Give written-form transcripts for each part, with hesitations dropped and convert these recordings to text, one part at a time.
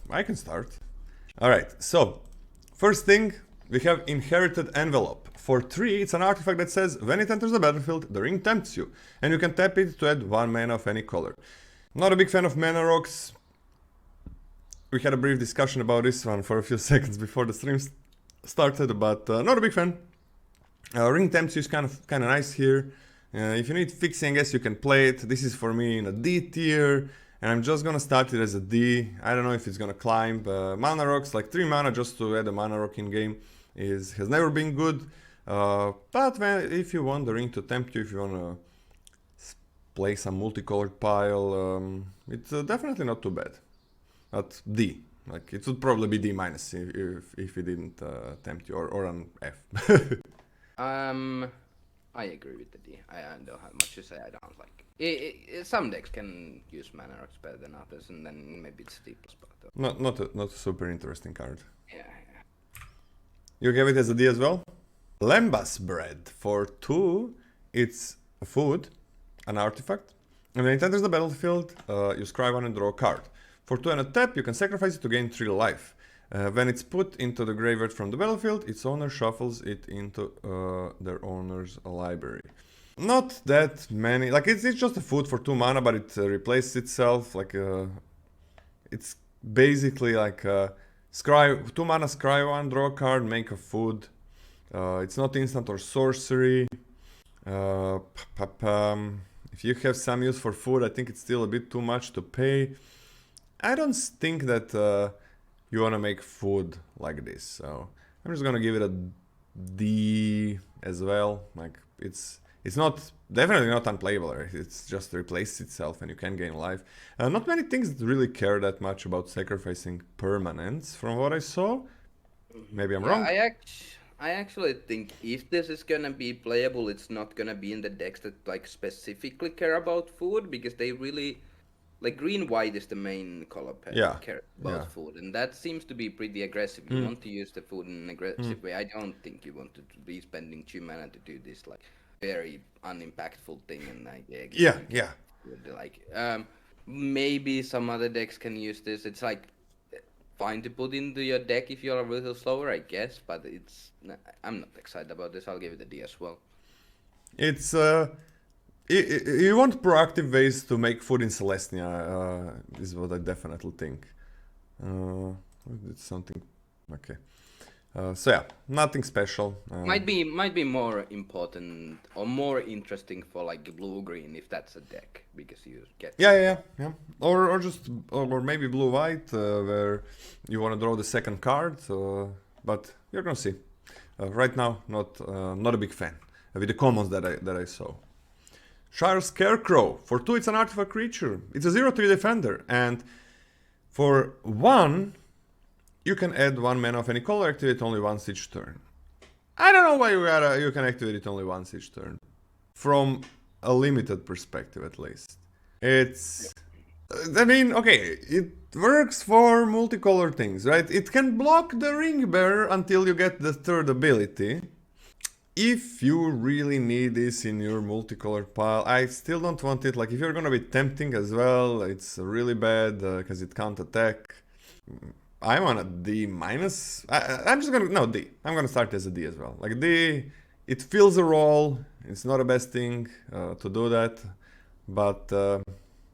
I can start. Alright, so first thing, we have Inherited Envelope. For 3, it's an artifact that says, when it enters the battlefield, the ring tempts you, and you can tap it to add 1 mana of any color. Not a big fan of mana rocks. We had a brief discussion about this one for a few seconds before the stream started, but not a big fan. Ring tempts you is kind of nice here. If you need fixing, I guess you can play it. This is for me in a D tier, and I'm just gonna start it as a D. I don't know if it's gonna climb. Mana rocks, like 3 mana just to add a mana rock in game, has never been good. But if you want the ring to tempt you, if you wanna play some multicolored pile, it's definitely not too bad. At D, like it would probably be D minus if it didn't tempt you, or an F. I agree with the D. I don't have much to say. I don't like it. Some decks can use mana rocks better than others, and then maybe it's D plus. But not a super interesting card. Yeah. You have it as a D as well. Lembas bread for 2. It's a food, an artifact, and when it enters the battlefield, you scry 1 and draw a card. For 2 and a tap, you can sacrifice it to gain 3 life. When it's put into the graveyard from the battlefield, its owner shuffles it into their owner's library. Not that many, like it's just a food for 2 mana, but it replaces itself, like it's basically like scry 2 mana, scry 1, draw a card, make a food. It's not instant or sorcery. If you have some use for food, I think it's still a bit too much to pay. I don't think that you want to make food like this, so I'm just gonna give it a D as well. Like it's not, definitely not unplayable, right? It's just replaces itself and you can gain life. Not many things really care that much about sacrificing permanents from what I saw. Maybe I'm wrong. I actually think if this is gonna be playable, it's not gonna be in the decks that like specifically care about food, because they really, like, green-white is the main color pair that care about food, and that seems to be pretty aggressive. You want to use the food in an aggressive way. I don't think you want to be spending 2 mana to do this like very unimpactful thing, and like like maybe some other decks can use this. It's like fine to put into your deck if you're a little slower, I guess, but I'm not excited about this. I'll give it a D as well. It's you want proactive ways to make food in Celestia, is what I definitely think. It's something, okay. So yeah, nothing special. Might be more important or more interesting for like blue-green if that's a deck, because you get yeah. Or maybe blue-white, where you want to draw the second card. But you're gonna see. Right now, not a big fan with the commons that I saw. Shire Scarecrow. For 2, it's an artifact creature. It's a 0/3 defender, and for 1, you can add 1 mana of any color, activate only once each turn. I don't know why you can activate it only once each turn. From a limited perspective, at least. It's, I mean, okay, it works for multicolor things, right? It can block the ring bearer until you get the 3rd ability. If you really need this in your multicolored pile, I still don't want it. Like, if you're gonna be tempting as well, it's really bad because it can't attack. I want a D minus. I'm just gonna, no, D. I'm gonna start as a D as well. Like D, it fills a role. It's not the best thing to do that, but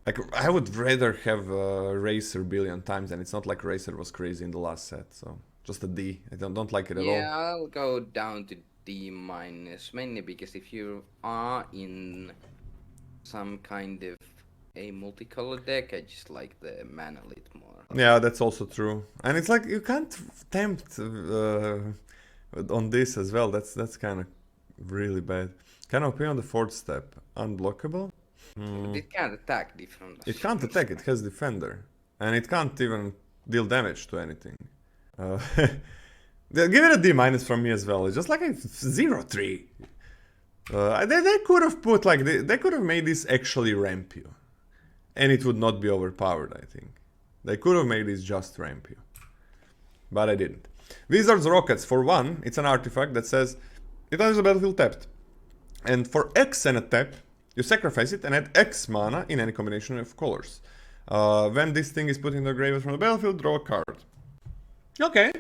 like I would rather have Racer a billion times, and it's not like Racer was crazy in the last set. So just a D. I don't like it at all. Yeah, I'll go down to D minus, mainly because if you are in some kind of a multicolored deck, I just like the mana lit more. Yeah, that's also true, and it's like you can't tempt on this as well. That's kind of really bad. Can OP on the 4th step, unblockable. It can't attack different. It can't attack. It has defender, and it can't even deal damage to anything. Give it a D minus from me as well. It's just like a 0/3. They could have put like they could have made this actually ramp you, and it would not be overpowered. I think they could have made this just ramp you, but I didn't. Wizard's Rockets. For 1, it's an artifact that says it enters the battlefield tapped, and for X and a tap, you sacrifice it and add X mana in any combination of colors. When this thing is put in the graveyard from the battlefield, draw a card. Okay.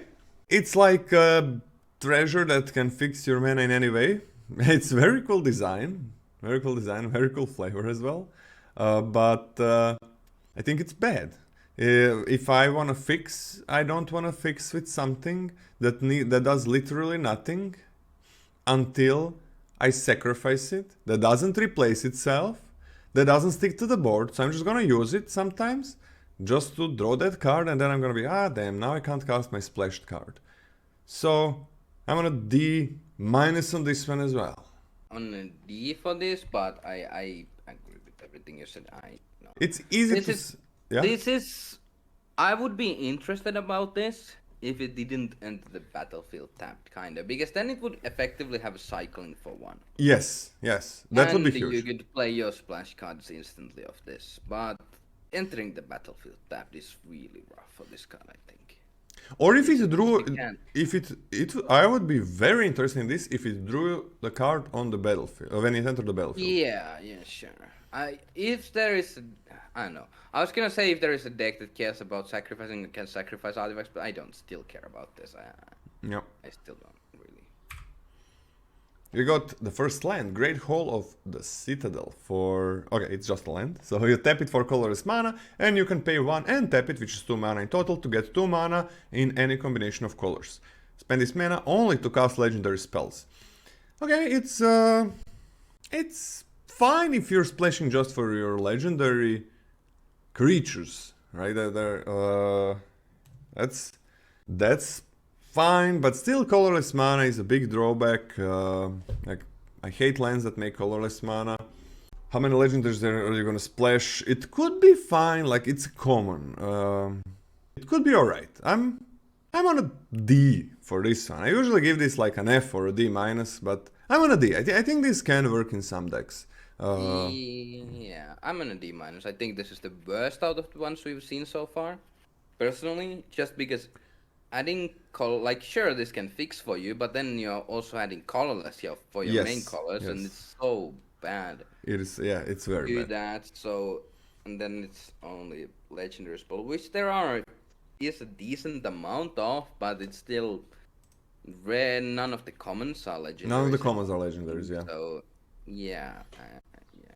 It's like a treasure that can fix your mana in any way. It's very cool design. Very cool design, very cool flavor as well. But I think it's bad. If I want to fix, I don't want to fix with something that does literally nothing until I sacrifice it. That doesn't replace itself. That doesn't stick to the board. So I'm just gonna use it sometimes just to draw that card, and then I'm gonna be, damn, now I can't cast my splashed card. So I'm on a D- on this one as well. On a D for this, but I agree with everything you said. No. It's easy This is... I would be interested about this if it didn't enter the battlefield tapped, kind of. Because then it would effectively have a cycling for one. Yes. That would be huge. You could play your splash cards instantly of this. But entering the battlefield tapped is really rough for this card, I think. Or if it drew... I would be very interested in this if it drew the card on the battlefield, or when it entered the battlefield. Yeah, sure. If there is... I don't know. I was gonna say if there is a deck that cares about sacrificing and can sacrifice artifacts, but I don't still care about this. I still don't really. You got the first land, Great Hall of the Citadel for... Okay, it's just a land. So you tap it for colorless mana, and you can pay 1 and tap it, which is 2 mana in total, to get 2 mana in any combination of colors. Spend this mana only to cast legendary spells. Okay, it's fine if you're splashing just for your legendary creatures, right? That's fine, but still colorless mana is a big drawback. Like, I hate lands that make colorless mana. How many legendaries are you gonna splash? It could be fine, like it's common. It could be alright. I'm on a D for this one. I usually give this like an F or a D minus, but I'm on a D. I think this can work in some decks. Yeah, I'm on a D minus. I think this is the worst out of the ones we've seen so far. Personally, just because adding sure, this can fix for you, but then you're also adding colorless for your main colors, and it's so bad. It is, yeah, it's very do bad. That, so, and then it's only legendary spell, which is a decent amount of, but it's still rare. None of the commons are legendaries. None of the commons are legendaries, yeah. So, yeah.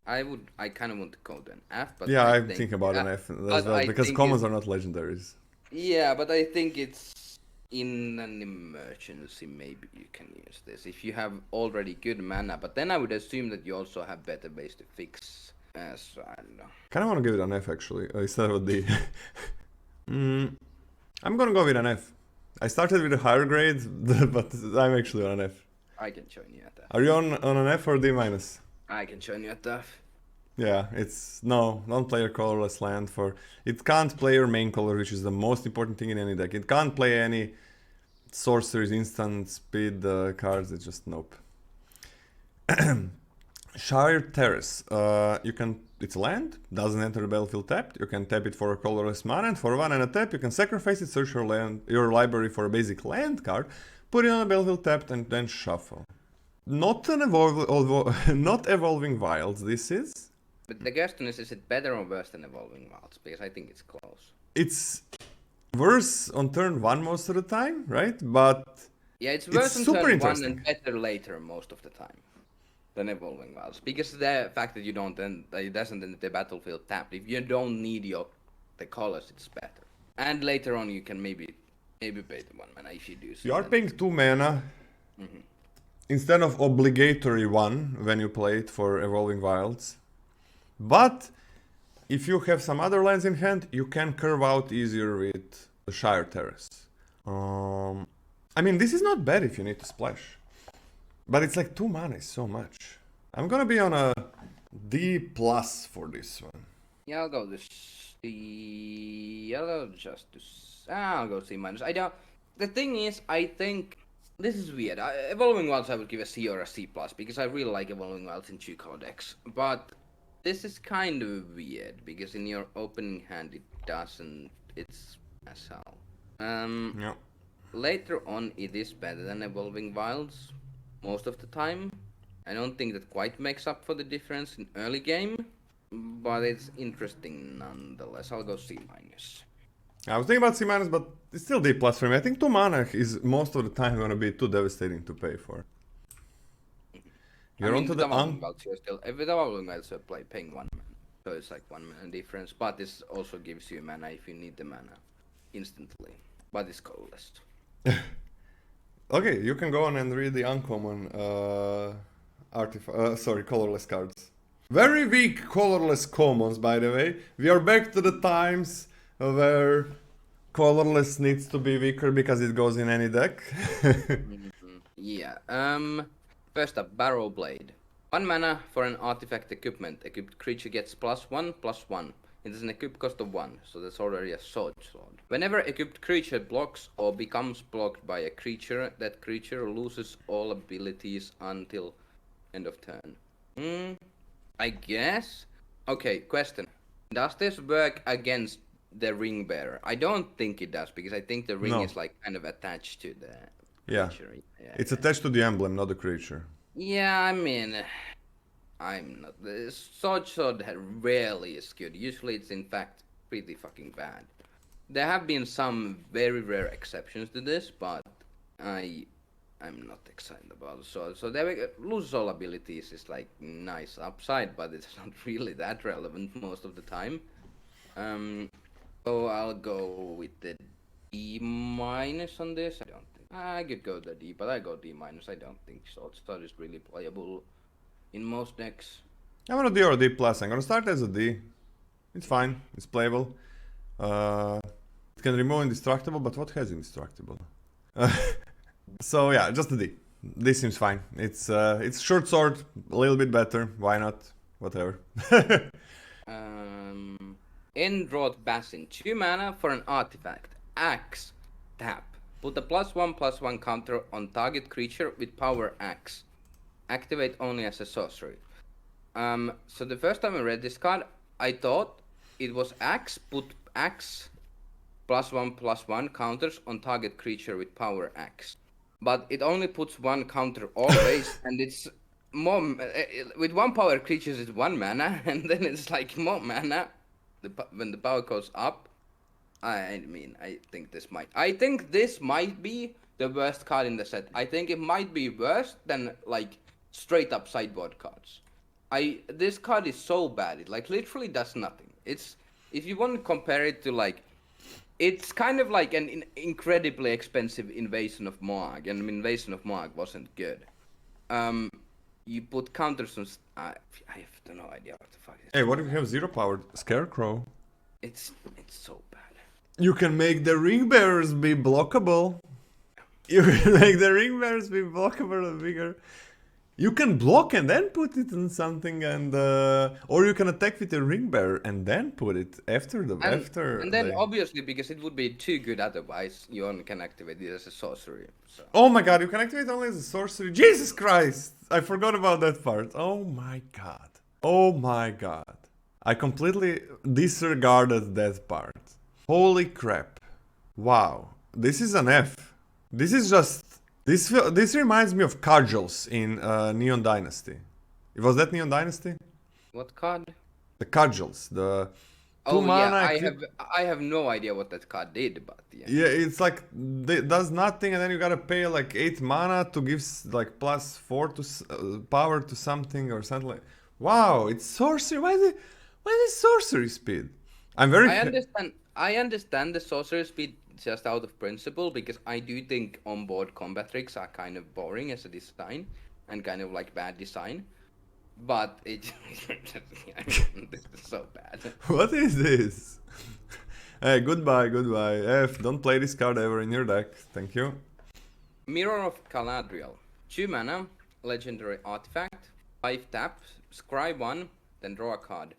I kind of want to go to an F, but yeah, I think about an F as well, because commons are not legendaries. Yeah, but I think it's in an emergency, maybe you can use this if you have already good mana, but then I would assume that you also have better ways to fix. So I don't know. Kind of want to give it an F actually, instead of a D. I'm gonna go with an F. I started with a higher grade, but I'm actually on an F. I can join you at that. Are you on an F or D minus? I can join you at that. Yeah, it's don't play a colorless land for... It can't play your main color, which is the most important thing in any deck. It can't play any sorceries, instant speed cards. It's just nope. Shire Terrace. It's a land, doesn't enter the battlefield tapped. You can tap it for a colorless mana, and for 1 and a tap, you can sacrifice it, search your library for a basic land card, put it on the battlefield tapped, and then shuffle. Not evolving wilds, this is. But the question is it better or worse than evolving wilds? Because I think it's close. It's worse on turn 1 most of the time, right? But yeah, it's worse on turn 1 and better later most of the time than evolving wilds. Because the fact that it doesn't enter the battlefield tapped. If you don't need the colors, it's better. And later on you can maybe pay the 1 mana if you do so. You are paying 2 mana. Instead of obligatory 1 when you play it for Evolving Wilds. But if you have some other lands in hand, you can curve out easier with the Shire Terrace. I mean, this is not bad if you need to splash. But it's like 2 mana is so much. I'm gonna be on a D plus for this one. Yeah, I'll go C. I'll go C minus. The thing is, I think... This is weird. Evolving Wilds I would give a C or a C+, because I really like Evolving Wilds in 2-color decks. But this is kind of weird, because in your opening hand it doesn't... It's as hell. Yeah. Later on it is better than Evolving Wilds, most of the time. I don't think that quite makes up for the difference in early game. but it's interesting nonetheless. I'll go C minus. I was thinking about C minus, but it's still D plus for me. I think 2 mana is most of the time gonna be too devastating to pay for. You're onto the With the you're paying 1 mana. So it's like 1 mana difference, but this also gives you mana if you need the mana instantly. But it's colorless. Okay, you can go on and read the uncommon colorless cards. Very weak colorless commons, by the way. We are back to the times where colorless needs to be weaker because it goes in any deck. Yeah. First up, Barrow-Blade. 1 mana for an artifact equipment. Equipped creature gets +1/+1. It is an equip cost of 1, so that's already a sword. Whenever equipped creature blocks or becomes blocked by a creature, that creature loses all abilities until end of turn. I guess? Okay, question. Does this work against the ring bearer? I don't think it does, because I think the ring is like kind of attached to the creature. Yeah, it's attached to the emblem, not the creature. Yeah, I mean, I'm not. The sword rarely is good. Usually it's in fact pretty fucking bad. There have been some very rare exceptions to this, but I'm not excited about it. So there lose all abilities is like nice upside, but it's not really that relevant most of the time. So I'll go with the D minus on this. I don't think I could go the D, but I go D minus. I don't think sword is really playable in most decks. I'm gonna D or D plus. I'm gonna start as a D. It's fine. It's playable. It can remove indestructible, but what has indestructible? So yeah, just a D. D seems fine. It's short sword, a little bit better. Why not? Whatever. Ent-Draught Basin. 2 mana for an artifact. Axe. Tap. Put a +1/+1 counter on target creature with power axe. Activate only as a sorcery. So the first time I read this card, I thought it was axe. Put axe +1/+1 counters on target creature with power axe. But it only puts 1 counter always, and it's more with 1 power creatures it's 1 mana, and then it's like more mana when the power goes up. I mean, I think this might be the worst card in the set. I think it might be worse than like straight up sideboard cards. This card is so bad, it like literally does nothing. It's, if you want to compare it to like, it's kind of like an incredibly expensive Invasion of Moag, and Invasion of Moag wasn't good. You put counters on. I have no idea what the fuck. Hey, what if you have 0 powered Scarecrow? It's so bad. You can make the ring bearers be blockable. You can make the ring bearers be blockable and bigger. You can block and then put it on something, and or you can attack with a ring bearer and then put it after the and then obviously, because it would be too good otherwise, you only can activate it as a sorcery. So. Oh my god, you can activate only as a sorcery. Jesus Christ! I forgot about that part. Oh my god. Oh my god. I completely disregarded that part. Holy crap. Wow. This is an F. This is just... This reminds me of Cudgels in Neon Dynasty. Was that Neon Dynasty? What card? The Cudgels. The... Oh yeah, I have no idea what that card did, but yeah. Yeah, it's like, it does nothing, and then you gotta pay like 8 mana to give like +4 to power to something or something like... Wow, it's sorcery. Why is sorcery speed? I'm very... I understand the sorcery speed just out of principle, because I do think onboard combat tricks are kind of boring as a design and kind of like bad design. But it this is so bad. What is this? Hey, goodbye. F, don't play this card ever in your deck. Thank you. Mirror of Galadriel. 2 mana, legendary artifact, 5 tap, scry 1, then draw a card.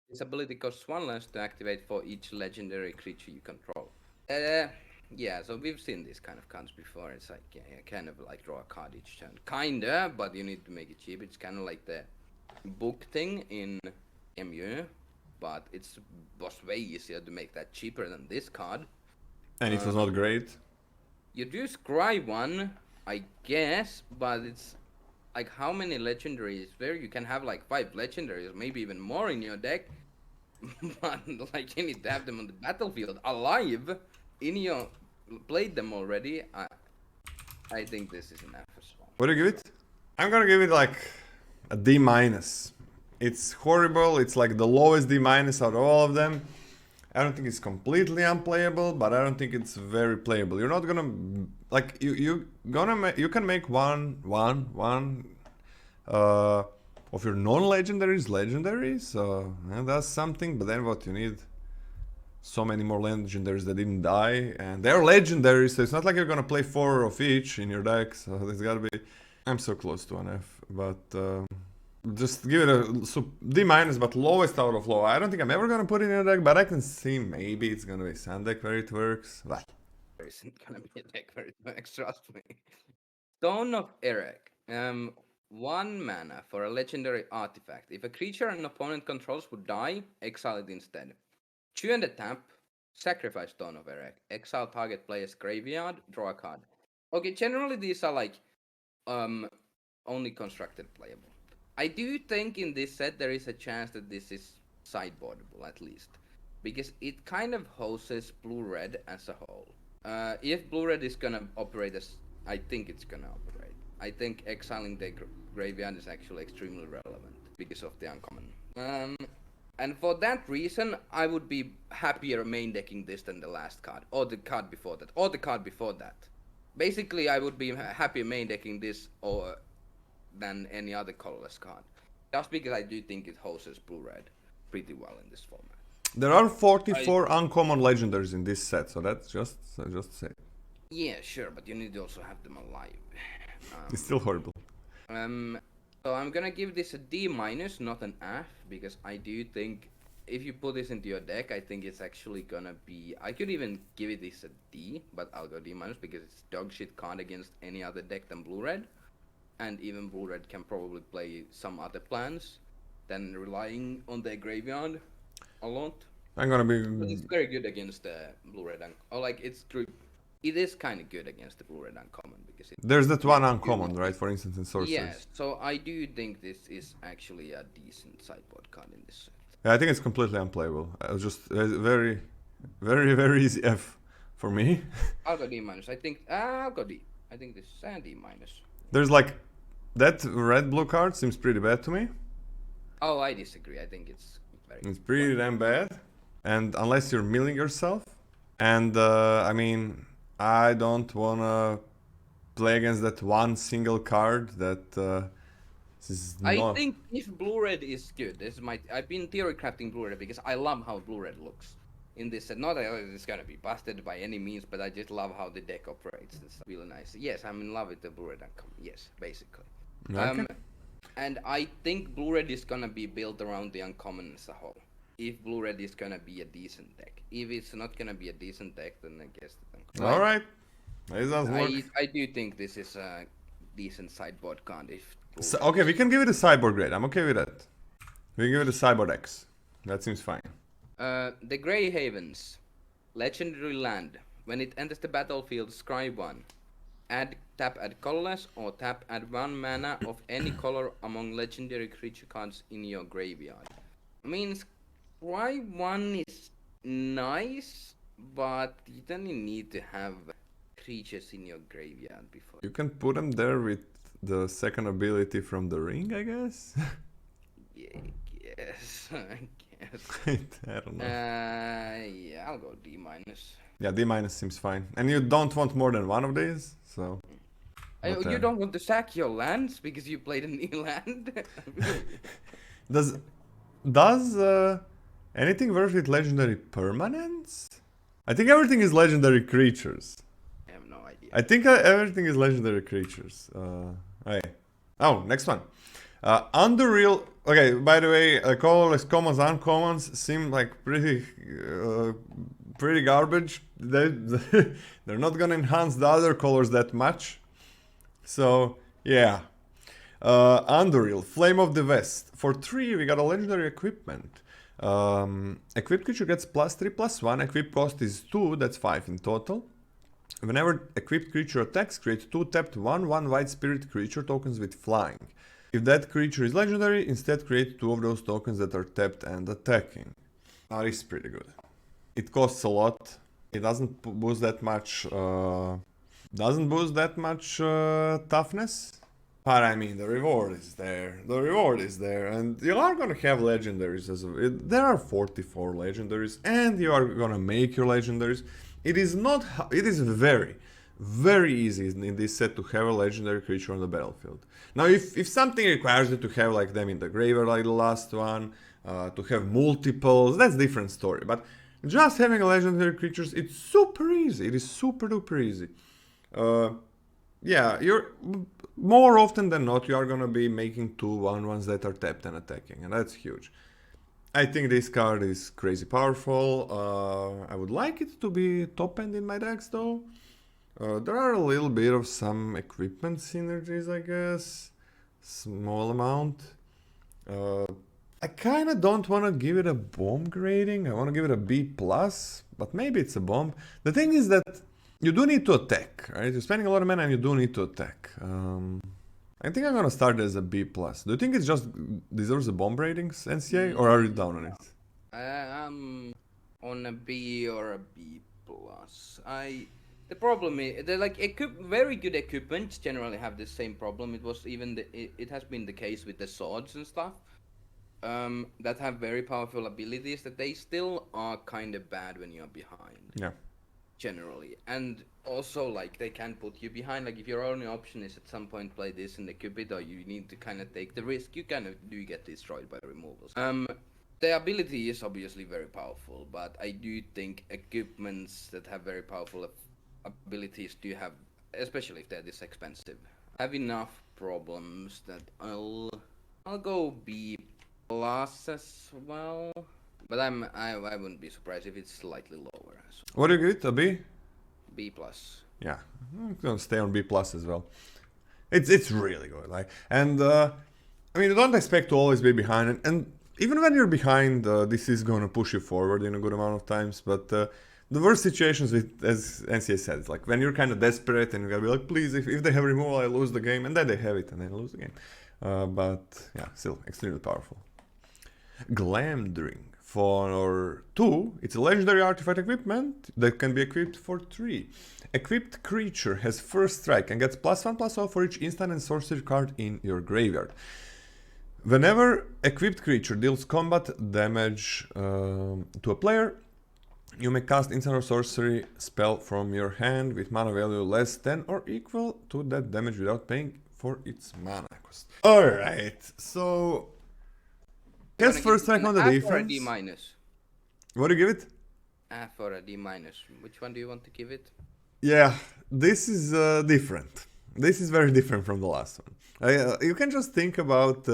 This ability costs 1 less to activate for each legendary creature you control. Yeah, so we've seen these kind of cards before. It's like, yeah, you kind of like draw a card each turn. Kinda, but you need to make it cheap. It's kind of like the book thing in MU, but it was way easier to make that cheaper than this card. And it was not great. You do scry 1, I guess, but like how many legendaries where you can have like 5 legendaries, maybe even more in your deck, but like you need to have them on the battlefield alive in your played them already. I think this is enough as well. What do you give it? I'm gonna give it like a D minus. It's horrible. It's like the lowest D minus out of all of them. I don't think it's completely unplayable, but I don't think it's very playable. You're not gonna like you can make one of your non-legendaries legendaries, so that's something. But then what you need? So many more legendaries that didn't die, and they're legendaries, so it's not like you're gonna play 4 of each in your deck. So there's gotta be. I'm so close to an F, but. Just give it a D minus, but lowest out of low. I don't think I'm ever gonna put it in a deck, but I can see maybe it's gonna be sun deck where it works. Well, There isn't gonna be a deck where it works, trust me. Stone of Erech. 1 mana for a legendary artifact. If a creature an opponent controls would die, exile it instead. 2 and a tap. Sacrifice Stone of Erech. Exile target player's graveyard. Draw a card. Okay, generally these are like only constructed playable. I do think in this set there is a chance that this is sideboardable at least, because it kind of hoses blue-red as a whole. If blue-red is gonna operate as I think it's gonna operate, I think exiling the graveyard is actually extremely relevant because of the uncommon. And for that reason, I would be happier main decking this than the last card, or the card before that, or the card before that. Basically, I would be happier main decking this or than any other colorless card, just because I do think it hoses blue-red pretty well in this format. There are 44 uncommon legendaries in this set, so that's just say. Yeah, sure, but you need to also have them alive. It's still horrible. So I'm gonna give this a D minus, not an F, because I do think if you put this into your deck, I think it's actually gonna be. I could even give it this a D, but I'll go D minus because it's dog shit card against any other deck than blue-red. And even blue-red can probably play some other plans than relying on their graveyard a lot. I'm gonna be. But it's very good against the blue-red or like it is kind of good against the blue-red uncommon because there's that one uncommon, right? For instance, in sorcerers. Yes, so I do think this is actually a decent sideboard card in this set. Yeah, I think it's completely unplayable. Just very, very, very easy F for me. I'll go D minus. I'll go D. I think this is a D minus. There's like that red-blue card seems pretty bad to me. Oh, I disagree. I think it's very. It's pretty damn bad, and unless you're milling yourself, and I mean, I don't wanna play against that one single card that. I think if blue-red is good, I've been theory crafting blue-red because I love how blue-red looks in this set. Not that it's gonna be busted by any means, but I just love how the deck operates. It's really nice. Yes, I'm in love with the blue-red uncommon. Yes, basically. Okay. And I think blue-red is gonna be built around the uncommon as a whole. If blue-red is gonna be a decent deck. If it's not gonna be a decent deck, then I guess the uncommon. All right. I do think this is a decent sideboard card. So, okay, we can give it a sideboard grade. I'm okay with that. We can give it a sideboard X. That seems fine. The Grey Havens. Legendary land. When it enters the battlefield, scry 1. Tap add colorless or tap add 1 mana of any color among legendary creature cards in your graveyard. I mean, scry 1 is nice, but you don't need to have creatures in your graveyard before. You can put them there with the second ability from the ring, I guess. Yeah, I guess. I don't know. Yeah, I'll go D minus. Yeah, D minus seems fine. And you don't want more than one of these, so. You don't want to sack your lands because you played a new land? Does anything work with legendary permanents? I think everything is legendary creatures. I have no idea. I think everything is legendary creatures. Oh, next one. Anduril. Okay, by the way, colorless commons, uncommons seem like pretty garbage. They're not gonna enhance the other colors that much. So yeah. Anduril, Flame of the West. For 3, we got a legendary equipment. Equipped creature gets +3/+1. Equip cost is 2. That's 5 in total. Whenever equipped creature attacks, create 2 tapped 1/1 white spirit creature tokens with flying. If that creature is legendary, instead create 2 of those tokens that are tapped and attacking. That is pretty good. It costs a lot. It doesn't boost that much. Toughness. But I mean, the reward is there. The reward is there, and you are gonna have legendaries as well. There are 44 legendaries, and you are gonna make your legendaries. It is not. It is very, very easy in this set to have a legendary creature on the battlefield. Now, if something requires you to have like them in the graveyard, like the last one, to have multiples, that's a different story. But just having a legendary creatures, it's super easy. It is super duper easy. Yeah, you're more often than not you are gonna be making 2/1/1s that are tapped and attacking, and that's huge. I think this card is crazy powerful. I would like it to be top end in my decks though. There are a little bit of some equipment synergies, I guess. Small amount. I kind of don't want to give it a bomb grading. I want to give it a B+, but maybe it's a bomb. The thing is that you do need to attack, right? You're spending a lot of mana and you do need to attack. I think I'm gonna start as a B+. Do you think it just deserves a bomb ratings, NCA, or are you down on it? I'm on a B or a B+. The problem is, they're like very good equipment generally have the same problem. It was even it has been the case with the swords and stuff. That have very powerful abilities that they still are kind of bad when you're behind. Yeah. Generally, and also like they can put you behind. Like if your only option is at some point play this and equip it, or you need to kind of take the risk, you kind of do get destroyed by removals. The ability is obviously very powerful, but I do think equipments that have very powerful abilities do have, especially if they're this expensive, have enough problems that I'll go B+ as well. But I wouldn't be surprised if it's slightly lower. So. What do you give it? A B? B+. Yeah, I'm gonna stay on B+ as well. It's really good. Like, and I mean, you don't expect to always be behind, and even when you're behind, this is gonna push you forward in a good amount of times. But the worst situations, with, as NCA said, it's like when you're kind of desperate and you gotta be like, please, if they have removal, I lose the game, and then they have it, and then I lose the game. But yeah, still extremely powerful. Glamdring. For 2, it's a legendary artifact equipment that can be equipped for 3. Equipped creature has first strike and gets +1/+0 for each instant and sorcery card in your graveyard. Whenever equipped creature deals combat damage to a player, you may cast instant or sorcery spell from your hand with mana value less than or equal to that damage without paying for its mana cost. Alright, so... Guess first strike on the defense. Or a D-. What do you give it? F or a D-. Which one do you want to give it? Yeah, this is different. This is very different from the last one. You can just think about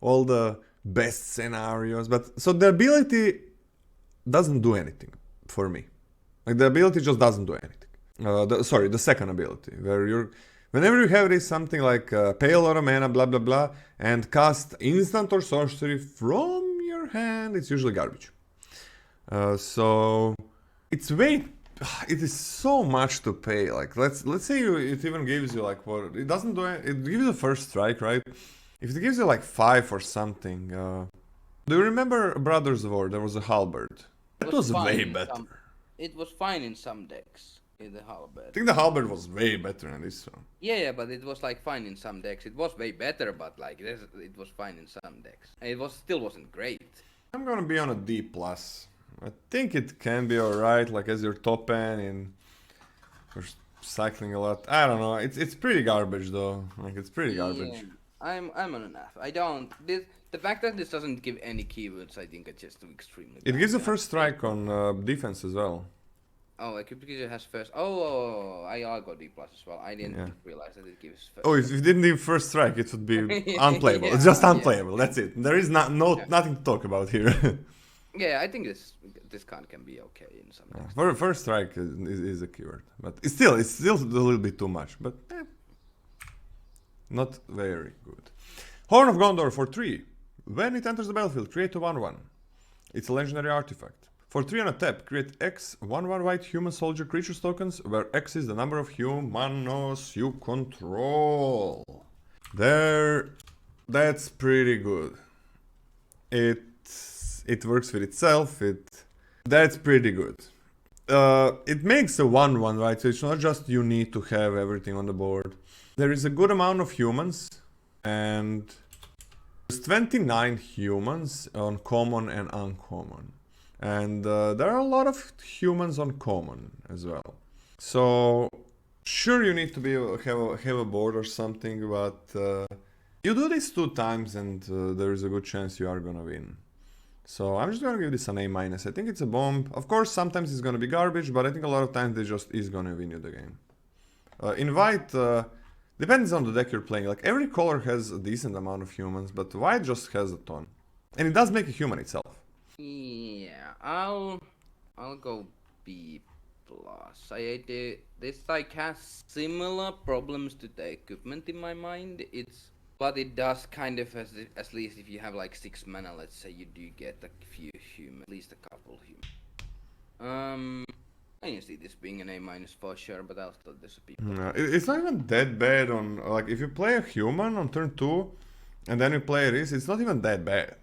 all the best scenarios, but so the ability doesn't do anything for me. Like the ability just doesn't do anything. Sorry, the second ability where you're. Whenever you have this something like pay a lot of mana, blah blah blah, and cast instant or sorcery from your hand, it's usually garbage. So it's it is so much to pay. Like let's say it even gives you like what it doesn't do. It gives you the first strike, right? If it gives you like 5 or something. Do you remember Brothers of War? There was a halberd. That was way better. It was fine in some decks. The halberd. I think the halberd was way better than this one. Yeah, but it was like fine in some decks. It was way better, but like it was fine in some decks. And it still wasn't great. I'm gonna be on a D+. I think it can be alright, like as your top end and you're cycling a lot. I don't know. It's pretty garbage though. Like it's pretty garbage. Yeah, I'm on an F. I don't. The fact that this doesn't give any keywords, I think, it's just extremely. It gives a first strike on defense as well. Oh, equipped creature has first. I'll go D+ as well. I didn't realize that it gives first. Oh, if it didn't give first strike, it would be unplayable. It's just unplayable. That's it. There is nothing to talk about here. Yeah, I think this card can be okay in some decks. For first strike is a keyword, but it's still a little bit too much. But not very good. Horn of Gondor for 3. When it enters the battlefield, create a 1/1. It's a legendary artifact. For 3 on a tap, create X 1/1 white human soldier creatures tokens, where X is the number of humanos you control. That's pretty good. It works with itself. That's pretty good. It makes a 1/1, right? So it's not just you need to have everything on the board. There is a good amount of humans, and there's 29 humans on common and uncommon. And there are a lot of humans on common as well. So sure, you need to be have a board or something, but you do this 2 times and there is a good chance you are gonna win. So I'm just gonna give this an A-. I think it's a bomb. Of course, sometimes it's gonna be garbage, but I think a lot of times they just is gonna win you the game. In white, depends on the deck you're playing. Like every color has a decent amount of humans, but white just has a ton, and it does make a human itself. Yeah, I'll go B+. This like has similar problems to the equipment in my mind. But it does kind of, at least if you have like 6 mana, let's say, you do get a few humans, at least a couple humans. I can see this being an A- for sure, but I'll still disagree. It's not even that bad on, like, if you play a human on turn 2, and then you play this, it's not even that bad.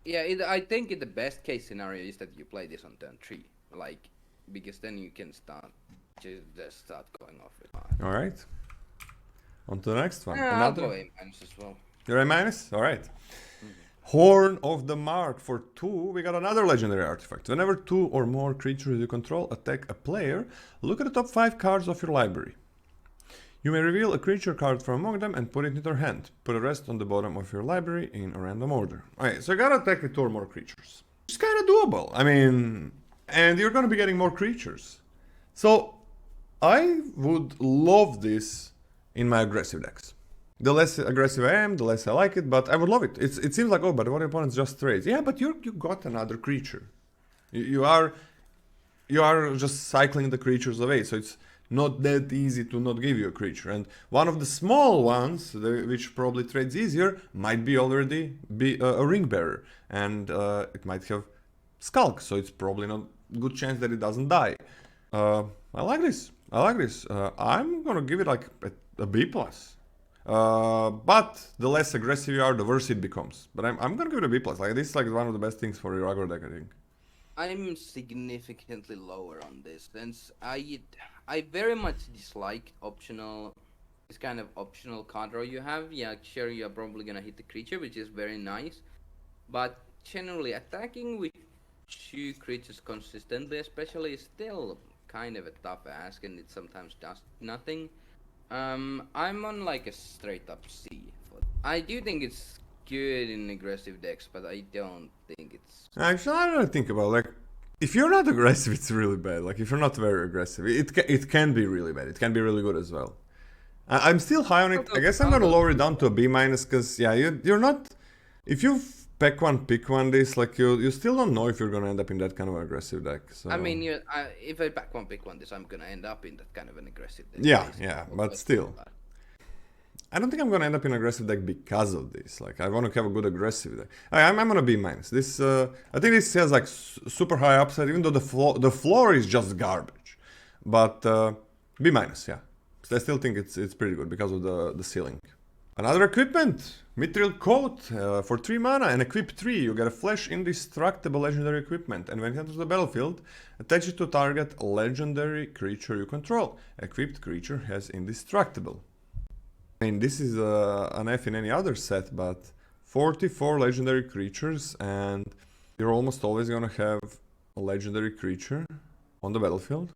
Yeah, I think the best case scenario is that you play this on turn 3, like, because then you can start going off it. Alright. On to the next one. I'll go A- as well. You're A-? Alright. Horn of the Mark. For 2, we got another legendary artifact. Whenever 2 or more creatures you control attack a player, look at the top 5 cards of your library. You may reveal a creature card from among them and put it into your hand. Put the rest on the bottom of your library in a random order. Okay, so you gotta attack with 2 or more creatures. It's kinda doable. I mean, and you're gonna be getting more creatures. So, I would love this in my aggressive decks. The less aggressive I am, the less I like it, but I would love it. It seems like, oh, but what opponents just trades. Yeah, but you got another creature. You are just cycling the creatures away, so it's not that easy to not give you a creature. And one of the small ones, which probably trades easier, might be already a ring bearer, and it might have Skulk, so it's probably not a good chance that it doesn't die. I like this. I'm gonna give it like a B+. But the less aggressive you are, the worse it becomes. But I'm gonna give it a B+. Like this is like one of the best things for your aggro deck, I think. I'm significantly lower on this, since I very much dislike this kind of optional card draw you have. Yeah, sure, you're probably gonna hit the creature, which is very nice, but generally attacking with 2 creatures consistently, especially, is still kind of a tough ask, and it sometimes does nothing. I'm on like a straight up C. I do think it's good in aggressive decks, but I don't think it's... Actually, I don't think about, like, if you're not aggressive, it's really bad. Like, if you're not very aggressive, it can be really bad. It can be really good as well. I'm still high on it. I guess I'm gonna lower it down to a B-, because, yeah, you're not... If you pick one this, like, you still don't know if you're gonna end up in that kind of aggressive deck, so... I mean, if I pick one this, I'm gonna end up in that kind of an aggressive deck. Yeah, but still. I don't think I'm gonna end up in an aggressive deck because of this. Like, I want to have a good aggressive deck. I'm on a B-. This, I think this has like super high upside, even though the floor is just garbage. But B-, yeah. So I still think it's pretty good because of the ceiling. Another equipment, Mithril Coat. For 3 mana and equip 3, you get a flash indestructible legendary equipment, and when it enters the battlefield, attach it to target legendary creature you control. Equipped creature has indestructible. I mean, this is an F in any other set, but 44 legendary creatures, and you're almost always gonna have a legendary creature on the battlefield.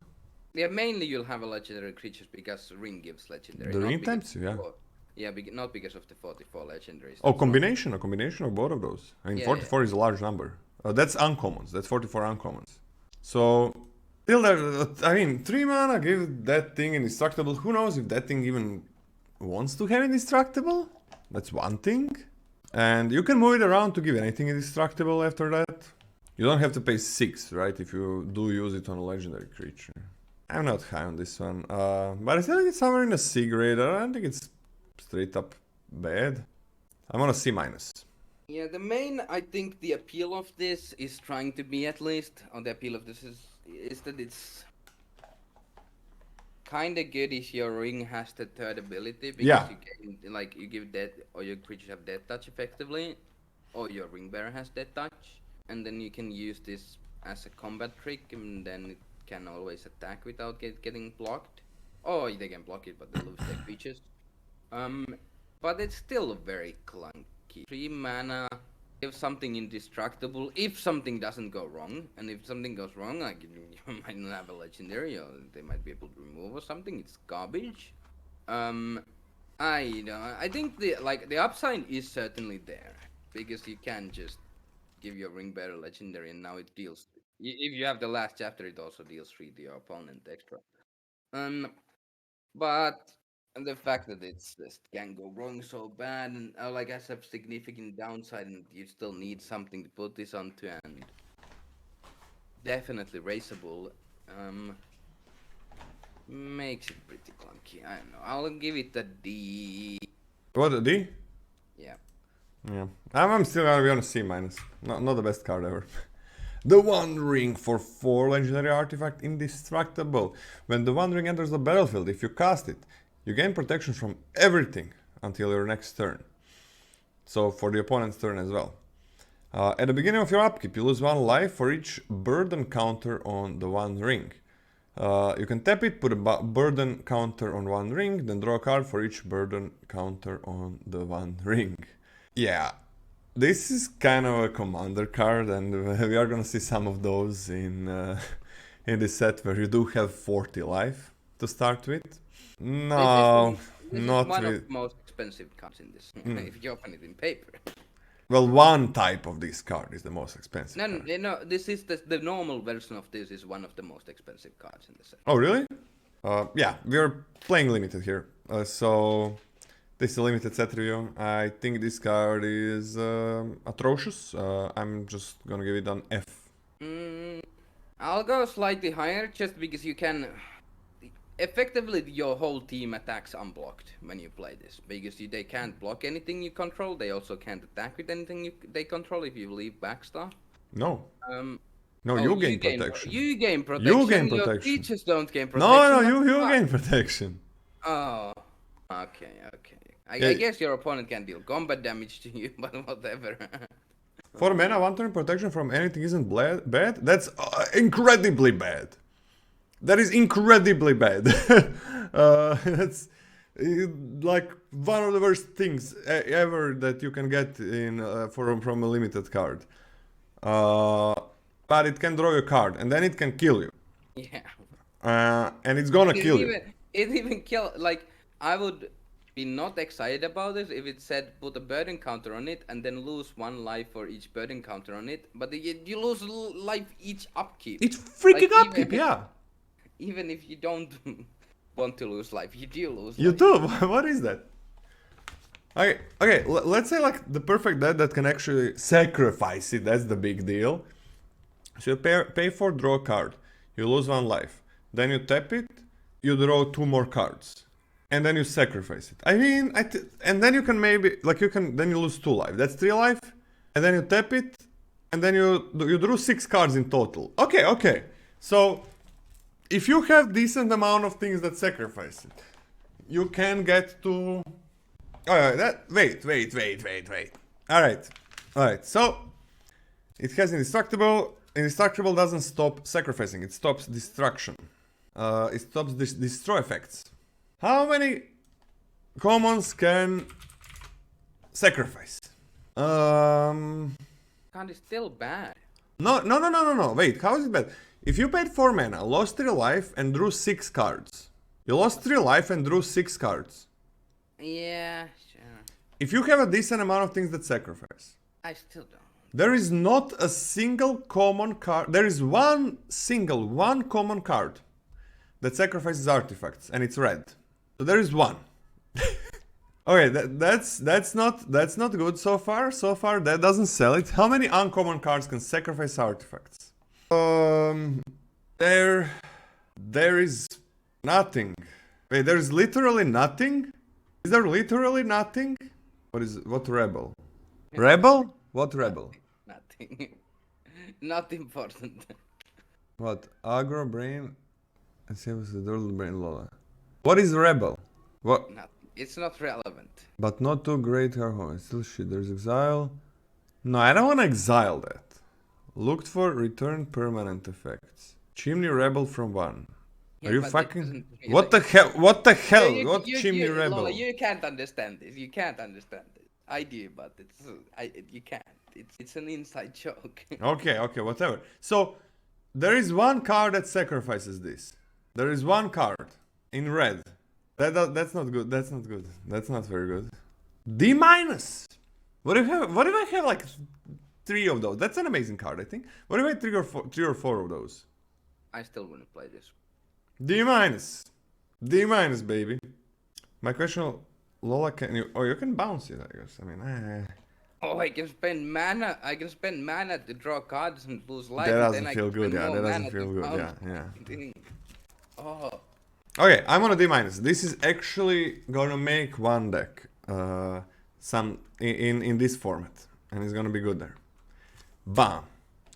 Yeah, mainly you'll have a legendary creatures because Ring gives legendary. The Ring tempts you, yeah. Yeah, not because of the 44 legendaries. Oh, a combination of both of those. I mean, yeah, 44 is a large number. That's uncommons. That's 44 uncommons. So, still there, I mean, 3 mana, give that thing indestructible. Who knows if that thing even wants to have indestructible? That's one thing. And you can move it around to give anything indestructible after that. You don't have to pay 6, right, if you do use it on a legendary creature. I'm not high on this one, but I still think it's somewhere in a C grade. I don't think it's straight up bad. I'm on a C-. Yeah, the main, I think the appeal of this is trying to be at least, or the appeal of this is that it's kind of good if your ring has the third ability, because Yeah. you can, like, you give death, or your creatures have death touch effectively, or your ring bearer has death touch, and then you can use this as a combat trick, and then it can always attack without getting blocked. Or they can block it, but they lose their creatures. But it's still very clunky. 3 mana, give something indestructible if something doesn't go wrong, and if something goes wrong, like you might not have a legendary, or they might be able to remove or something. It's garbage. I think the upside is certainly there, because you can just give your ring bearer legendary, and now it deals. If you have the last chapter, it also deals 3 to your opponent extra. But the fact that it's just can go wrong so bad, and like has a significant downside, and you still need something to put this onto, and definitely raceable, makes it pretty clunky. I don't know. I'll give it a D. What, a D? Yeah. Yeah. I'm still gonna be on a C minus. Not the best card ever. The One Ring for 4 legendary artifact indestructible. When the One Ring enters the battlefield, if you cast it, you gain protection from everything until your next turn. So for the opponent's turn as well. At the beginning of your upkeep, you lose 1 life for each burden counter on the One Ring. You can tap it, put a burden counter on 1 ring, then draw a card for each burden counter on the 1 ring. Yeah. This is kind of a commander card, and we are gonna see some of those in this set where you do have 40 life to start with. No, this not is one with... of the most expensive cards in this. If you open it in paper. Well, one type of this card is the most expensive. No, this is the normal version of this is one of the most expensive cards in the set. Oh, really? Yeah, we're playing limited here, so... This is a limited set review. I think this card is atrocious. I'm just gonna give it an F. I'll go slightly higher just because you can... Effectively, your whole team attacks unblocked when you play this. Because they can't block anything you control. They also can't attack with anything they control if you leave back stuff. No. No, Oh, you gain protection. You gain protection. You gain protection. Your creatures don't gain protection. No, you gain protection. Oh, okay. I guess your opponent can deal combat damage to you, but whatever. 4 mana, 1 turn protection from anything isn't bad? That's incredibly bad. That is incredibly bad. That's like one of the worst things ever that you can get in from a limited card. But it can draw you a card, and then it can kill you. Yeah. And it's gonna kill you. It even kill, like, I would... be not excited about this if it said put a burden counter on it and then lose 1 life for each burden counter on it, but you lose life each upkeep. It's freaking like, upkeep, yeah. Even if you don't want to lose life, you do lose you life. You do? What is that? Okay, let's say like the perfect deck that can actually sacrifice it, that's the big deal. So you pay for draw a card, you lose 1 life, then you tap it, you draw 2 more cards. And then you sacrifice it. I mean, and then you can maybe, like then you lose 2 life. That's 3 life. And then you tap it. And then you drew 6 cards in total. Okay. So, if you have decent amount of things that sacrifice it, you can get to... Wait. Alright, so, it has indestructible. Indestructible doesn't stop sacrificing. It stops destruction. It stops destroy effects. How many commons can sacrifice? God, it's still bad. No. Wait, how is it bad? If you paid 4 mana, lost 3 life, and drew 6 cards. You lost 3 life and drew 6 cards. Yeah, sure. If you have a decent amount of things that sacrifice. I still don't. There is not a single common card. There is one common card that sacrifices artifacts, and it's red. So there is 1. Okay, that's not good so far. So far that doesn't sell it. How many uncommon cards can sacrifice artifacts? There is nothing. Wait, there is literally nothing? Is there literally nothing? What rebel? Rebel? What rebel? Nothing. Not important. What? Aggro, brain, and seems the dual brain Lola. What is rebel? What? Nothing. It's not relevant. But not too great home. Still shit. There's exile. No, I don't want to exile that. Looked for return permanent effects. Chimney rebel from 1. Yeah, Are you but it fucking? doesn't really- What the hell? What the hell? You- What you- chimney you- rebel? Lola, you can't understand this. You can't understand this. I do, but you can't. It's an inside joke. Okay, okay, whatever. So there is one card that sacrifices this. There is one card in red. That's not good. That's not good. That's not very good. D minus. What if I have like 3 of those? That's an amazing card, I think. What if I trigger 3 or 4 of those? I still wouldn't play this. D minus. D minus, baby. My question, Lola, can you? Oh, you can bounce it, I guess. I mean, Oh, I can spend mana. I can spend mana to draw cards and lose life. that and doesn't then I feel can good. spend Yeah, more that doesn't mana feel to good. bounce Yeah. thing. Oh, Okay, I'm on a D minus. This is actually gonna make one deck some in this format, and it's gonna be good there. Bam!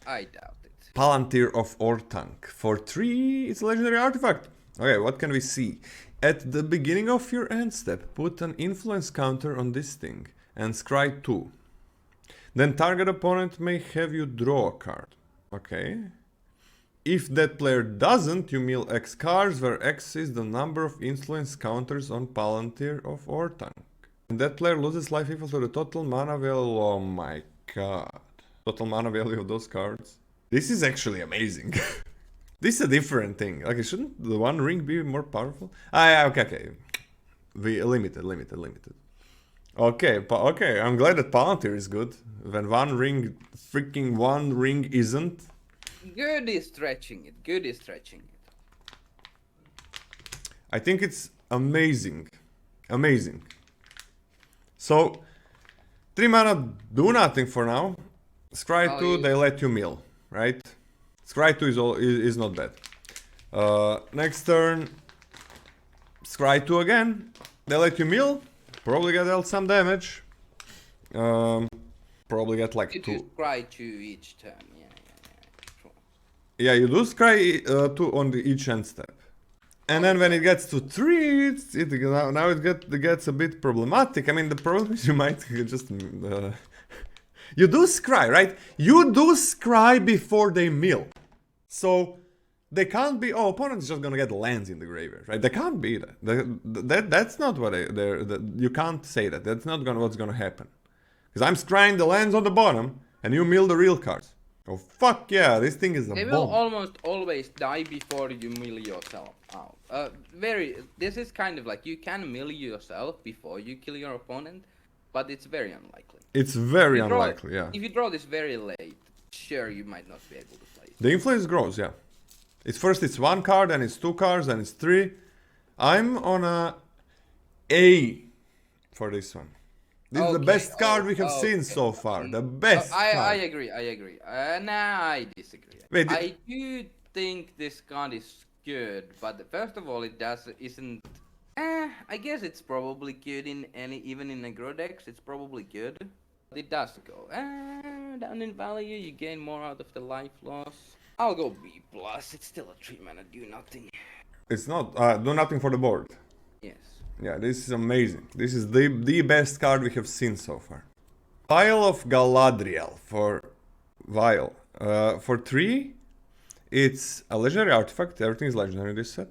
I doubt it. Palantir of Orthanc. For 3, it's a legendary artifact. Okay, what can we see? At the beginning of your end step, put an influence counter on this thing and scry 2. Then target opponent may have you draw a card. Okay. If that player doesn't, you mill X cards, where X is the number of influence counters on Palantir of Orthanc. And that player loses life equal to the total mana value. Oh my god. Total mana value of those cards. This is actually amazing. This is a different thing. Like, shouldn't the one ring be more powerful? Ah, yeah, okay. We limited. Okay, I'm glad that Palantir is good. When freaking one ring isn't. Good is stretching it. Good is stretching it. I think it's amazing. Amazing. So, 3 mana do nothing for now. Scry 2, they let you mill, right? Scry 2 is not bad. Next turn, Scry 2 again. They let you mill. Probably get dealt some damage. Probably get like 2. You scry 2 each turn. Sure. Yeah, you do scry 2 on each end step. And then when it gets to 3, now it gets a bit problematic. I mean, the problem is you might just... you do scry, right? You do scry before they mill. So they can't be, oh, opponent's just gonna get lands in the graveyard, right? They can't be that. That's not what you can't say that. That's not what's gonna happen. Because I'm scrying the lands on the bottom, and you mill the real cards. Oh, fuck yeah, this thing is a bomb. They will almost always die before you mill yourself out. This is kind of like, you can mill yourself before you kill your opponent, but it's very unlikely. It's very unlikely, yeah. If you draw this very late, sure, you might not be able to play it. The influence grows, yeah. It's 1 card, and it's 2 cards, and it's 3. I'm on a A for this one. This is the best card we have seen so far. The best card. I agree. Nah, I disagree. Wait, I do think this card is good, but first of all, isn't. I guess it's probably good even in aggro decks. It's probably good. But it does go down in value. You gain more out of the life loss. I'll go B+. It's still a 3 mana do nothing. It's not do nothing for the board. Yes. Yeah, this is amazing. This is the best card we have seen so far. Phial of Galadriel for Vial. For 3, it's a legendary artifact. Everything is legendary in this set.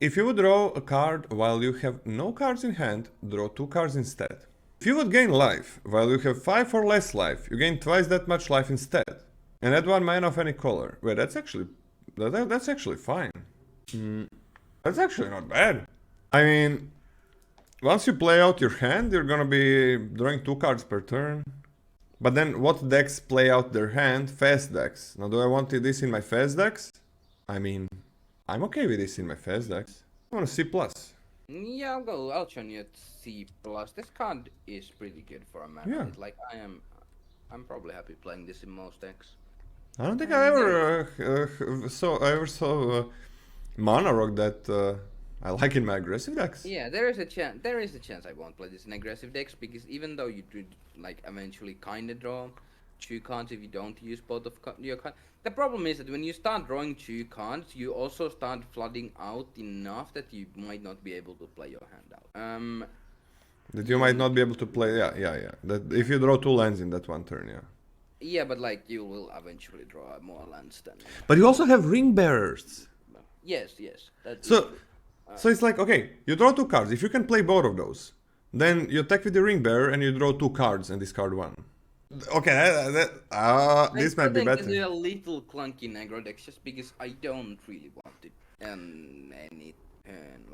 If you would draw a card while you have no cards in hand, draw 2 cards instead. If you would gain life while you have 5 or less life, you gain twice that much life instead. And add 1 mana of any color. Wait, that's actually fine. That's actually not bad. I mean, once you play out your hand, you're gonna be drawing 2 cards per turn. But then what decks play out their hand? Fast decks. Now, do I want this in my fast decks? I mean, I'm okay with this in my fast decks. I want a C+. Yeah, I'll join you at C+. This card is pretty good for a mana. Yeah. Like, I'm probably happy playing this in most decks. I don't think I ever saw mana rock that I like in my aggressive decks. Yeah, there is a chance. There is a chance I won't play this in aggressive decks because even though you do like eventually kind of draw 2 cards if you don't use both of your cards, the problem is that when you start drawing 2 cards, you also start flooding out enough that you might not be able to play your hand out. That you might not be able to play. Yeah. That if you draw 2 lands in that one turn, yeah. Yeah, but like you will eventually draw more lands than. But you also have ring bearers. Yes. So it's like, okay, you draw 2 cards. If you can play both of those, then you attack with the ring bearer and you draw 2 cards and discard 1. Okay, this might be better. I think it's a little clunky aggro decks just because I don't really want it any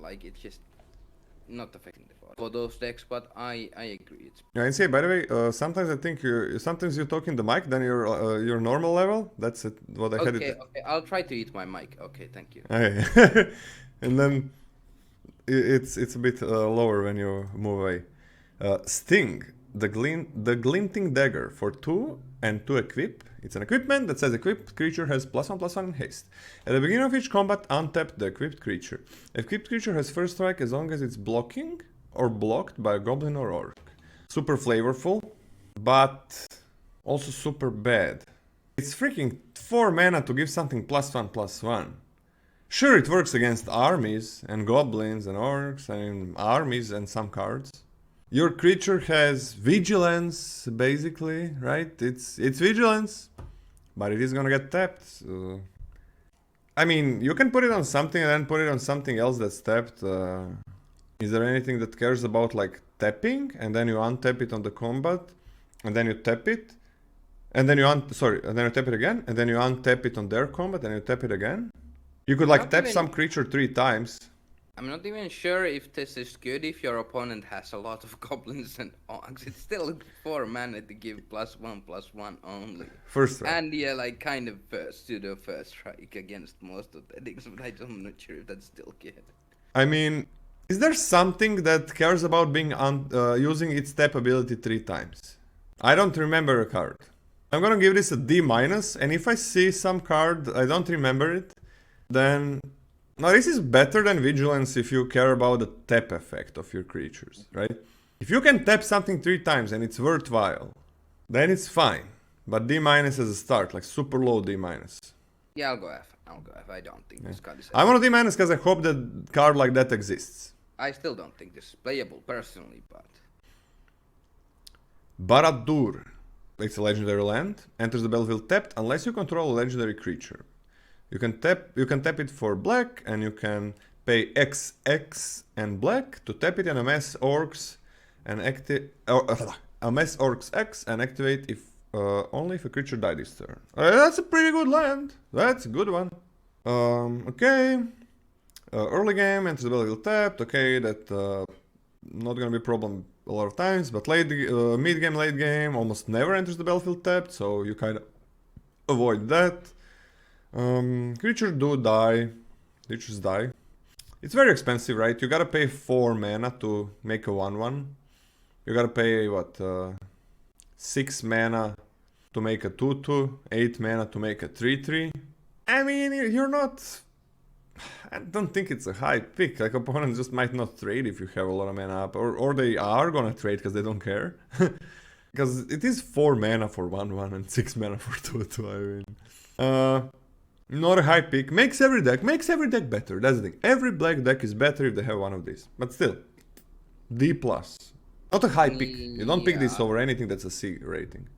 like it's just not affecting the board for those decks. But I agree. It's yeah, and see, by the way, sometimes I think sometimes you talk in the mic than your normal level. That's it, what I had it. Okay, I'll try to eat my mic. Okay, thank you. Okay. And then it's a bit lower when you move away. Sting, the Glinting Dagger for 2 and 2 equip. It's an equipment that says equipped creature has +1/+1 in haste. At the beginning of each combat, untap the equipped creature. Equipped creature has first strike as long as it's blocking or blocked by a goblin or orc. Super flavorful, but also super bad. It's freaking 4 mana to give something +1/+1. Sure, it works against armies and goblins and orcs and armies and some cards. Your creature has vigilance, basically, right? It's vigilance, but it is gonna get tapped. So. I mean, you can put it on something and then put it on something else that's tapped. Is there anything that cares about like tapping and then you untap it on the combat and then you tap it and then you and then you tap it again and then you untap it on their combat and you tap it again? You could like tap some creature 3 times. I'm not even sure if this is good if your opponent has a lot of goblins and orcs. It's still 4 mana to give +1/+1 only. First strike. And yeah, like kind of pseudo first strike against most of the decks, but I'm not sure if that's still good. I mean, is there something that cares about being using its tap ability 3 times? I don't remember a card. I'm gonna give this a D-, and if I see some card, I don't remember it, then... Now this is better than Vigilance if you care about the tap effect of your creatures, right? If you can tap something 3 times and it's worthwhile, then it's fine. But D- as a start, like super low D-. Yeah, I'll go F. I don't think this card is... I'm on a D- because I hope that card like that exists. I still don't think this is playable, personally, but... Barad-dur. It's a legendary land. Enters the battlefield tapped unless you control a legendary creature. You can tap it for black, and you can pay XX and black to tap it and amass orcs and amass orcs X and activate if only if a creature died this turn. That's a pretty good land. That's a good one. Okay. Early game enters the battlefield tapped. Okay, that not gonna be a problem a lot of times, but mid game, late game almost never enters the battlefield tapped, so you kind of avoid that. Creatures do die. Creatures die. It's very expensive, right? You gotta pay 4 mana to make a 1/1. You gotta pay, what, 6 mana to make a 2/2, 8 mana to make a 3/3. I mean, you're not... I don't think it's a high pick. Like, opponents just might not trade if you have a lot of mana up. Or they are gonna trade because they don't care. Because it is 4 mana for 1/1 and 6 mana for 2/2, I mean. Not a high pick. Makes every deck better. That's the thing. Every black deck is better if they have one of these. But still, D+. Not a high pick. You don't pick this over anything that's a C rating.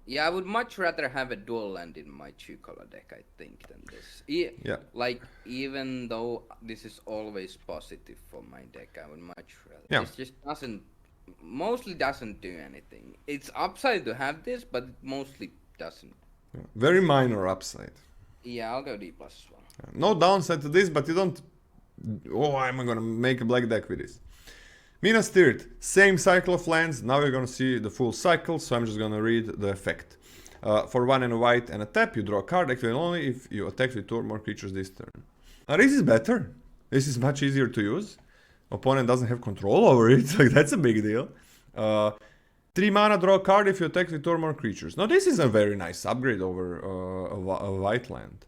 Yeah, I would much rather have a dual land in my 2-color deck, I think, than this. Yeah. Like, even though this is always positive for my deck, I would much rather. Yeah. This just mostly doesn't do anything. It's upside to have this, but it mostly doesn't. Yeah. Very minor upside. Yeah, I'll go D+ as well. No downside to this, but you don't... Oh, I'm gonna make a black deck with this. Minas Tirith, same cycle of lands. Now you're gonna see the full cycle, so I'm just gonna read the effect. For 1 and a white and a tap, you draw a card, activate only if you attack with 2 or more creatures this turn. Now this is better. This is much easier to use. Opponent doesn't have control over it, like that's a big deal. 3 mana, draw a card if you attack with 2 or more creatures. Now this is a very nice upgrade over a white land.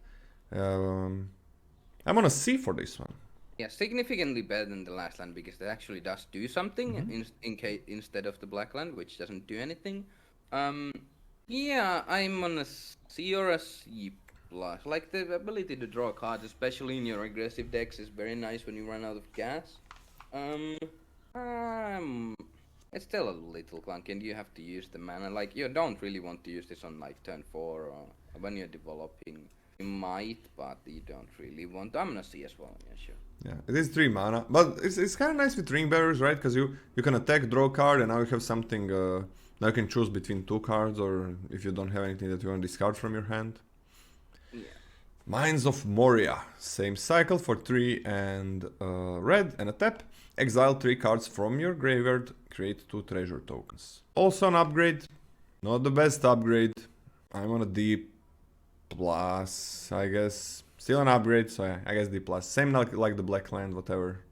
I'm on a C for this one. Yeah, significantly better than the last land because it actually does do something in case instead of the black land, which doesn't do anything. Um, yeah, I'm on a C or a C plus. Like the ability to draw cards, especially in your aggressive decks, is very nice when you run out of gas. Um, um, it's still a little clunky, and you have to use the mana. Like you don't really want to use this on like turn 4 or when you're developing. You might, but you don't really want. I'm gonna see as well. Yeah, sure. Yeah, it is 3 mana, but it's kind of nice with ring bearers, right? Because you can attack, draw a card, and now you have something. Now you can choose between 2 cards, or if you don't have anything that you want to discard from your hand. Yeah. Mines of Moria, same cycle for 3 and red and a tap. Exile 3 cards from your graveyard, create 2 treasure tokens. Also an upgrade, not the best upgrade. I'm on a D plus, I guess. Still an upgrade, so yeah, I guess D plus. Same like the black land, whatever.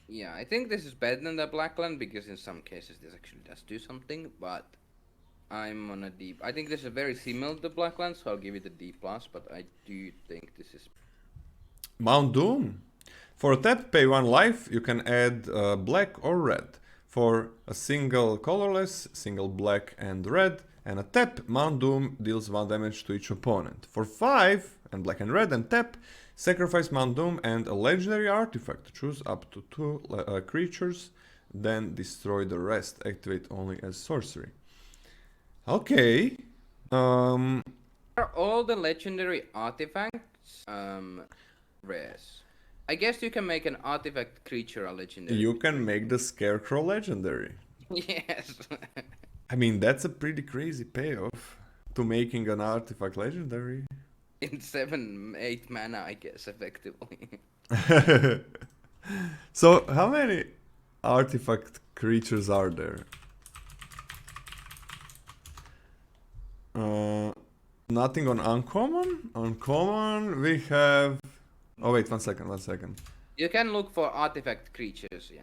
Yeah, I think this is better than the black land because in some cases this actually does do something, but I'm on a D. I think this is very similar to the black land, so I'll give it a D plus, but I do think this is... Mount Doom. For a tap, pay 1 life, you can add black or red. For a single colorless, single black and red, and a tap, Mount Doom deals 1 damage to each opponent. For 5, and black and red, and tap, sacrifice Mount Doom and a legendary artifact. Choose up to 2 creatures, then destroy the rest. Activate only as sorcery. Okay. Are all the legendary artifacts rares? I guess you can make an artifact creature a legendary. You can make the Scarecrow legendary. Yes. I mean, that's a pretty crazy payoff to making an artifact legendary. In 7-8 mana, I guess, effectively. So, how many artifact creatures are there? Nothing on uncommon? Uncommon, we have... Oh wait, one second. You can look for artifact creatures, yeah.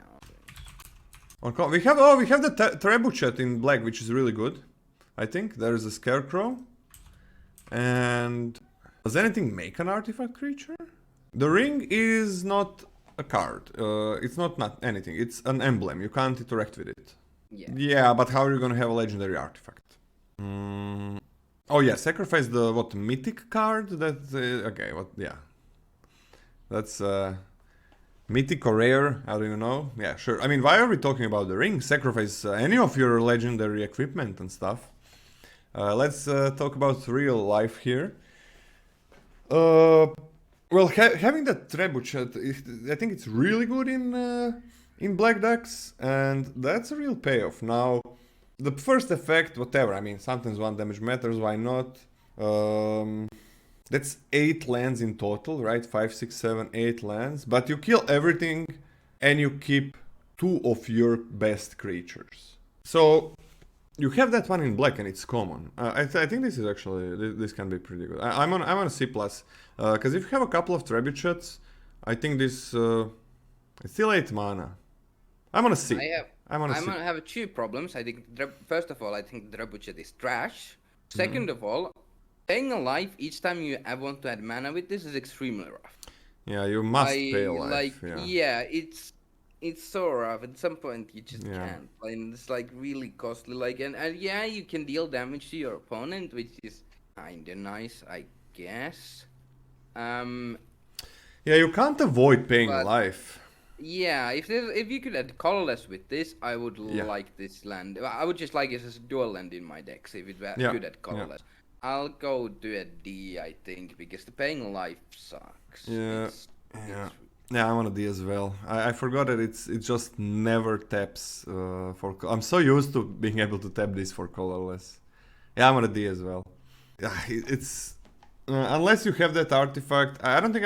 We have the Trebuchet in black, which is really good. I think there is a Scarecrow. And does anything make an artifact creature? The ring is not a card. It's not anything. It's an emblem. You can't interact with it. Yeah. Yeah, but how are you gonna have a legendary artifact? Oh yeah, sacrifice the mythic card. That okay. Yeah. That's mythic or rare. How do you know? Yeah, sure. I mean, why are we talking about the ring? Sacrifice any of your legendary equipment and stuff. Let's talk about real life here. Well, having that Trebuchet, I think it's really good in black decks, and that's a real payoff. Now, the first effect, whatever. I mean, sometimes 1 damage matters. Why not? That's 8 lands in total, right? 5, 6, 7, 8 lands. But you kill everything, and you keep 2 of your best creatures. So you have that one in black, and it's common. I think this is actually this can be pretty good. I'm on a C plus, because if you have a couple of Trebuchets, I think this it's still 8 mana. I'm on a C. I'm on a C. I have 2 problems. I think first of all, I think Trebuchet is trash. Second of all, paying a life each time you want to add mana with this is extremely rough. Yeah, you must pay a life. Yeah, it's so rough. At some point, you just can't. And it's like really costly. Like, and yeah, you can deal damage to your opponent, which is kinda nice, I guess. Yeah, you can't avoid paying a life. Yeah, if you could add Colorless with this, I would like this land. I would just like it as a dual land in my decks if it were good at Colorless. Yeah. I'll go to a D, I think, because the paying life sucks. Yeah, I'm on a D as well. I forgot that it just never taps for... I'm so used to being able to tap this for Colorless. Yeah, I'm on a D as well. Yeah, it's... unless you have that artifact, I don't think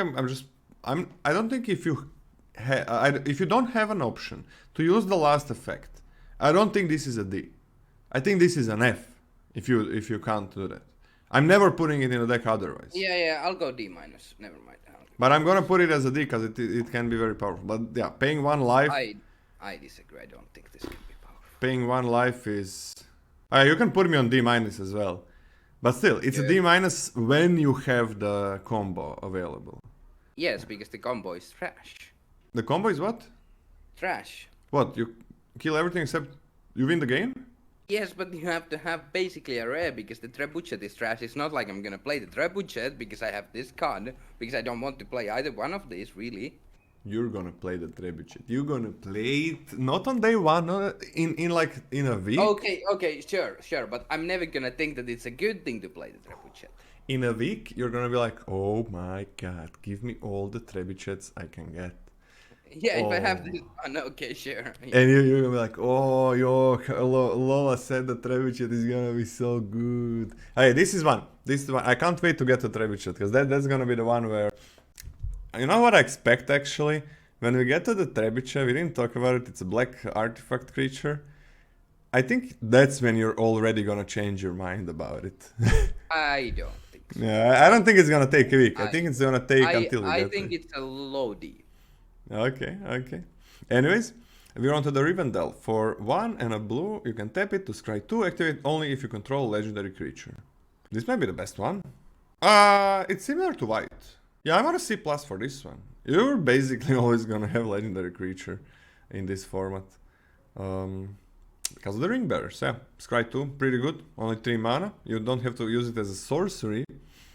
I don't think if you... if you don't have an option to use the last effect, I don't think this is a D. I think this is an F if you can't do that. I'm never putting it in a deck otherwise. Yeah, I'll go D minus. Never mind. But I'm gonna put it as a D because it can be very powerful. But yeah, paying 1 life. I disagree. I don't think this can be powerful. Paying 1 life is. You can put me on D minus as well, but still, it's a D minus when you have the combo available. Yes, because the combo is trash. The combo is what? Trash. What? You kill everything except you win the game? Yes, but you have to have basically a rare because the trebuchet is trash. It's not like I'm gonna play the trebuchet because I have this card, because I don't want to play either one of these, really. You're gonna play the trebuchet. You're gonna play it not on day one, in a week. Okay, sure, but I'm never gonna think that it's a good thing to play the trebuchet. In a week, you're gonna be like, oh my god, give me all the trebuchets I can get. Yeah, if I have this one, okay, sure. Yeah. And you're gonna be like, oh, yo, Lola said the trebuchet is gonna be so good. Hey, this is one. I can't wait to get the trebuchet, because that's gonna be the one where... You know what I expect, actually? When we get to the trebuchet, we didn't talk about it, it's a black artifact creature. I think that's when you're already gonna change your mind about it. I don't think so. Yeah, I don't think it's gonna take a week. I think it's gonna take until we get I think it's a loady. Okay. Anyways, we're on to the Rivendell. For 1 and a blue, you can tap it to scry 2, activate only if you control legendary creature. This might be the best one. It's similar to white. Yeah, I'm on a C+ for this one. You're basically always gonna have legendary creature in this format. Because of the ring bearers, yeah. Scry 2, pretty good. Only 3 mana. You don't have to use it as a sorcery.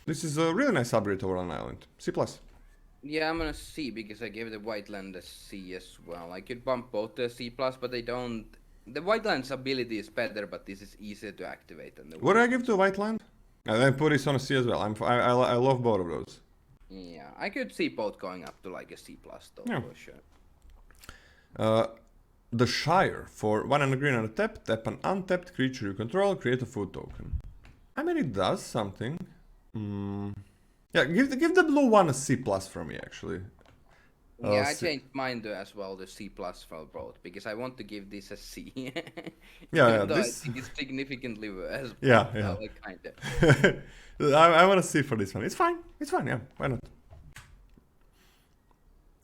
This is a really nice upgrade over an island. C+. Yeah, I'm gonna C because I gave the white land a C as well. I could bump both to a C+, but they don't... The white land's ability is better, but this is easier to activate than the What do I give to white land? And then put this on a C as well. I love both of those. Yeah, I could see both going up to like a C+ though, Yeah. for sure. The Shire. For 1 and a green and a tap an untapped creature you control, create a food token. I mean, it does something. Yeah, give the blue one a C+ from me, actually. Yeah, I changed mine to as well, the C+ for both, because I want to give this a C. Yeah, Though this... I think it's significantly worse. Yeah. Like, kinda. I want to see for this one. It's fine, yeah, why not?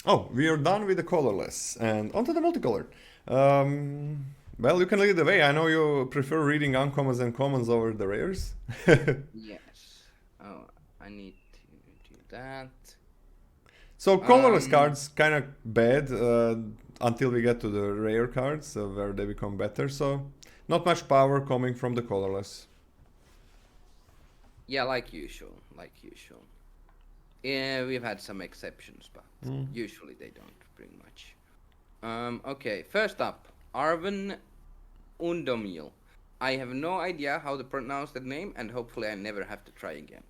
Oh, we are done with the colorless, and onto the multicolor. Well, you can lead the way. I know you prefer reading uncommons and commons over the rares. Yes. Oh, I need to do that. So colorless cards kind of bad until we get to the rare cards where they become better. So not much power coming from the colorless. Yeah, like usual. Yeah, we've had some exceptions, but usually they don't bring much. Okay, first up, Arven Undomil. I have no idea how to pronounce that name, and hopefully I never have to try again.